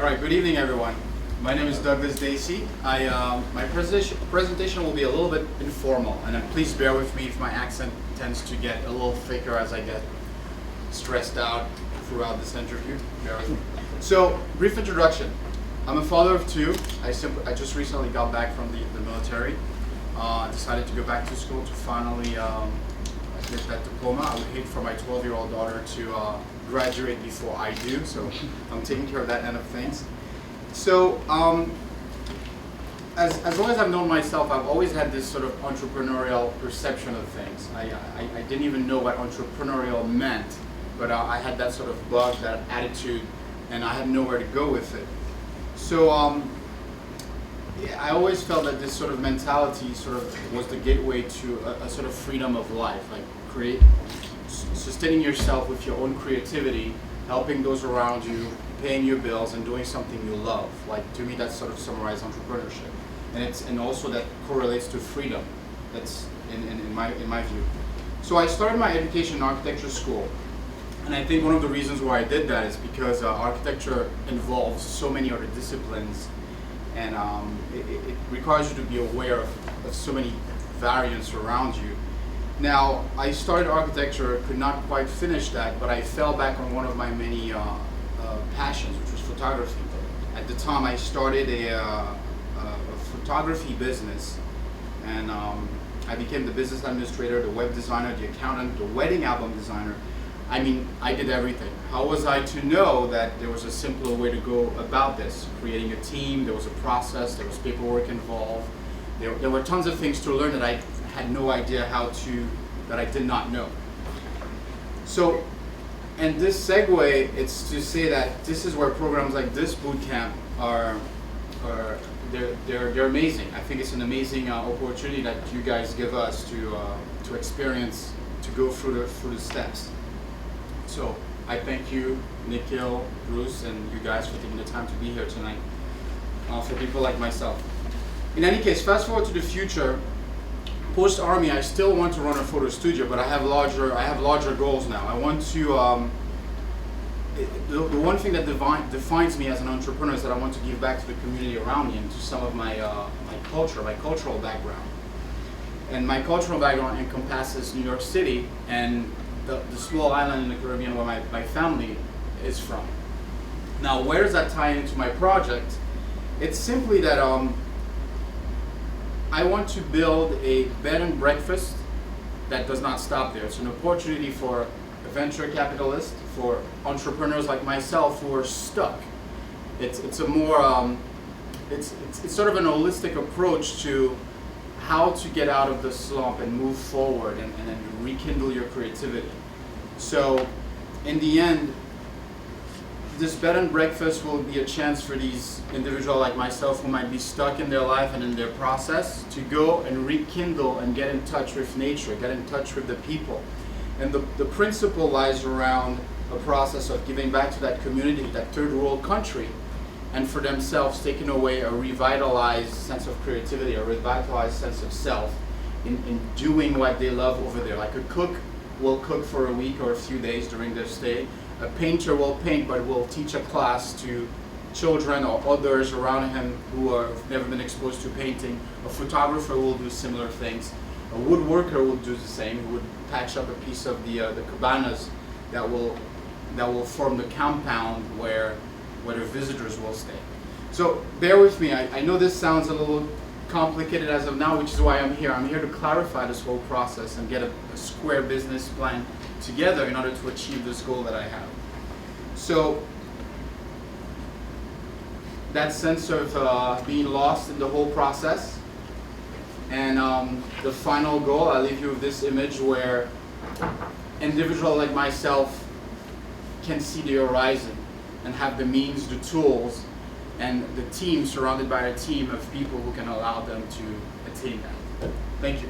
All right, good evening, everyone. My name is Dacy. My presentation will be a little bit informal, and then please bear with me if my accent tends to get a little thicker as I get stressed out throughout this interview. Bear with me. So, brief introduction. I'm a father of two. I just recently got back from the military. Decided to go back to school to finally get that diploma. I would hate for my 12-year-old daughter to graduate before I do, so I'm taking care of that end of things. So, as long as I've known myself, I've always had this sort of entrepreneurial perception of things. I didn't even know what entrepreneurial meant, but I had that sort of bug, that attitude, and I had nowhere to go with it. So, I always felt that this sort of mentality sort of was the gateway to a sort of freedom of life, like sustaining yourself with your own creativity, helping those around you, paying your bills, and doing something you love. Like, to me, that sort of summarizes entrepreneurship, and also that correlates to freedom. That's in my view. So I started my education in architecture school, and I think one of the reasons why I did that is because architecture involves so many other disciplines, and it requires you to be aware of so many variants around you. Now, I started architecture, could not quite finish that, but I fell back on one of my many passions, which was photography. At the time, I started a photography business, and I became the business administrator, the web designer, the accountant, the wedding album designer. I mean, I did everything. How was I to know that there was a simpler way to go about this? Creating a team, there was a process, there was paperwork involved. There were tons of things to learn that I had no idea that I did not know. So, and this segue, it's to say that this is where programs like this boot camp they're amazing. I think it's an amazing opportunity that you guys give us to experience, to go through the steps. So I thank you, Nikhil, Bruce, and you guys for taking the time to be here tonight. For people like myself. In any case, fast forward to the future. Post-Army, I still want to run a photo studio, but I have larger goals now. I want to. The one thing that defines me as an entrepreneur is that I want to give back to the community around me and to some of my cultural background. And my cultural background encompasses New York City and the small island in the Caribbean where my family is from. Now, where does that tie into my project? It's simply that I want to build a bed and breakfast that does not stop there. It's an opportunity for a venture capitalist, for entrepreneurs like myself who are stuck. It's a more it's sort of an holistic approach to how to get out of the slump and move forward and rekindle your creativity. So, in the end, this bed and breakfast will be a chance for these individuals like myself who might be stuck in their life and in their process to go and rekindle and get in touch with nature, get in touch with the people. And the principle lies around a process of giving back to that community, that third world country, and for themselves taking away a revitalized sense of creativity, a revitalized sense of self in doing what they love over there. Like a cook will cook for a week or a few days during their stay. A painter will paint, but will teach a class to children or others around him who have never been exposed to painting. A photographer will do similar things. A woodworker will do the same. He would patch up a piece of the cabanas that will form the compound where the visitors will stay. So bear with me. I know this sounds a little complicated as of now, which is why I'm here. I'm here to clarify this whole process and get a square business plan together in order to achieve this goal that I have. So that sense of being lost in the whole process, and the final goal, I'll leave you with this image where individuals like myself can see the horizon and have the means, the tools, and the team surrounded by a team of people who can allow them to attain that. Thank you.